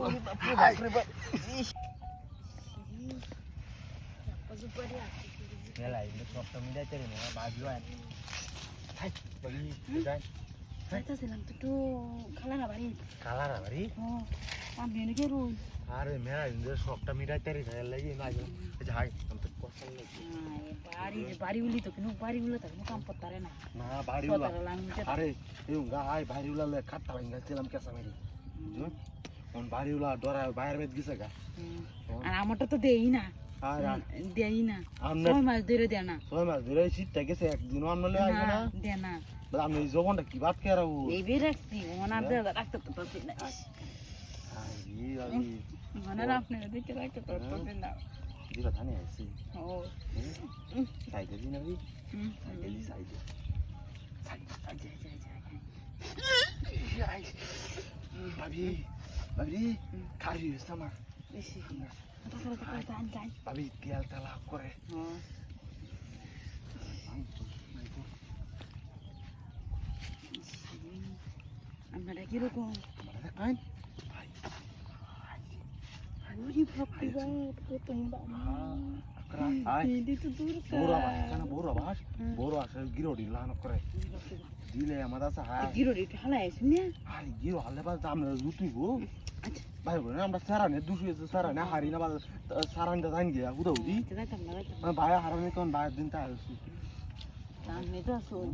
বাপরে বাপ মেলা এগুলো সবটা মিলাইতে রে না বাজলো আর যাইতাছিলাম তো একটু খালারা বাড়ি আমি এনে গেরুই আরে মেলা এগুলো সবটা মিলাইতে রে না লাগি না যাই আমি তো কষ্ট লাগছে বাড়িগুলি তো কিন্তু বাড়িগুলো তো কোনো কাম করতে না না বাড়িগুলো আরে এই গাই বাড়িগুলো কাটতা ভাঙছিলাম কেসা মেরি কোন বাড়িগুলো ডরা বাইরে বেদ গেছে গা আর আমারটা তো দেই না দেই না 6 মাস ধরে দেয় না 6 মাস ধরে শীতটা গেছে একদিনও আমলে আসবে না দেয় না আমি জবনটা কি বাত কেরাও এই বের রাখছি ওনার দেয়া রাখতে তো পারছি না ওনার আপনারা দেখতে রাখতে তো পারছি না দিবা ধানে আইছি ও সাইডে দিন আমি সাইডে ভাবি ভাবি খালি সামা বেশি ভাবি তেল তেলা করে আপনারা কিরকম দেখেন বড় আস গিরোডি লান করে দিলে আমাদের আছে গিরোডি হালাই আইছেন না আর গিরো হালে বাদ আমরা লুতুইব ভাই বলে আমরা সারানে দুশো সারানে হারি না বাদ সারানটা জান গিয়া উদাউদি ভাই হারানে কোন ভাই দিন তা আছি আমি তো আসুন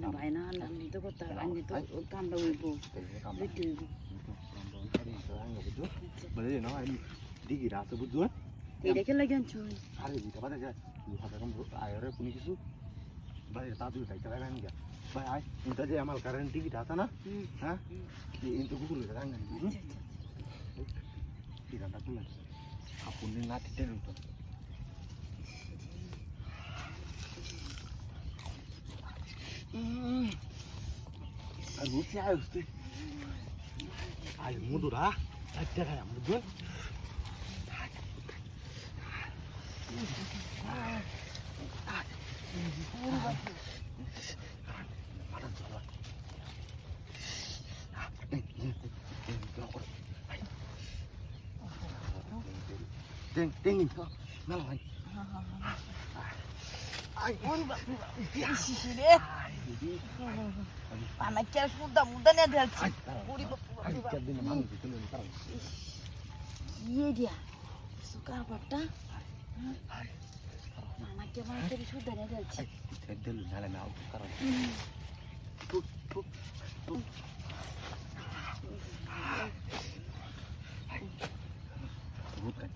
না ভাই না আমি তো করতে আমি তো কামড়া হইব দেখতে হইব বলে না আমি দিগি রাত বুঝছো এটা কে লাগে আনছো আরে দিতে পারে যা হাতে কম আয়রে কোন কিছু ভাই তাতু তাইতে লাগান গা ভাই আই ইনটা যে আমার কারেন্ট টিকিট আছে না হ্যাঁ ইনটা গুগল করে লাগান টিকিটটা তুলে আপনি না টিটেন তো আর বুঝছি আয় বুঝছি আয় মুদুরা একটা খায় মুদুর Ding itu, malah lagi. Ayo, sih anaknya sudah muda nih dia. Iya dia, suka apa dah? Anaknya mana tadi sudah nih dia. Cedel, jalan mau sekarang. Bukan.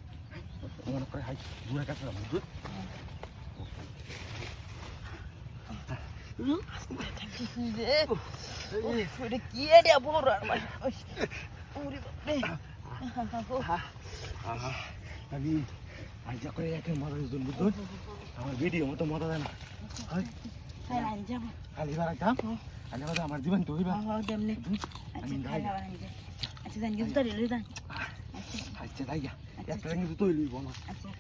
Mana kau hai? Dua kata sama dud. Udah kia dia borak. Lagi ajak kau ya ke mana dud dud. Amar video mah tu mana dah na. Hai. Hai lanjam. Kali barat jam. Anda pada amar jiban tu iba. Oh jam ni. Hai lanjam. Acha dan gitu tadi lu dan. Acha dah ya. Ya keren itu tu ibu mah. Acha.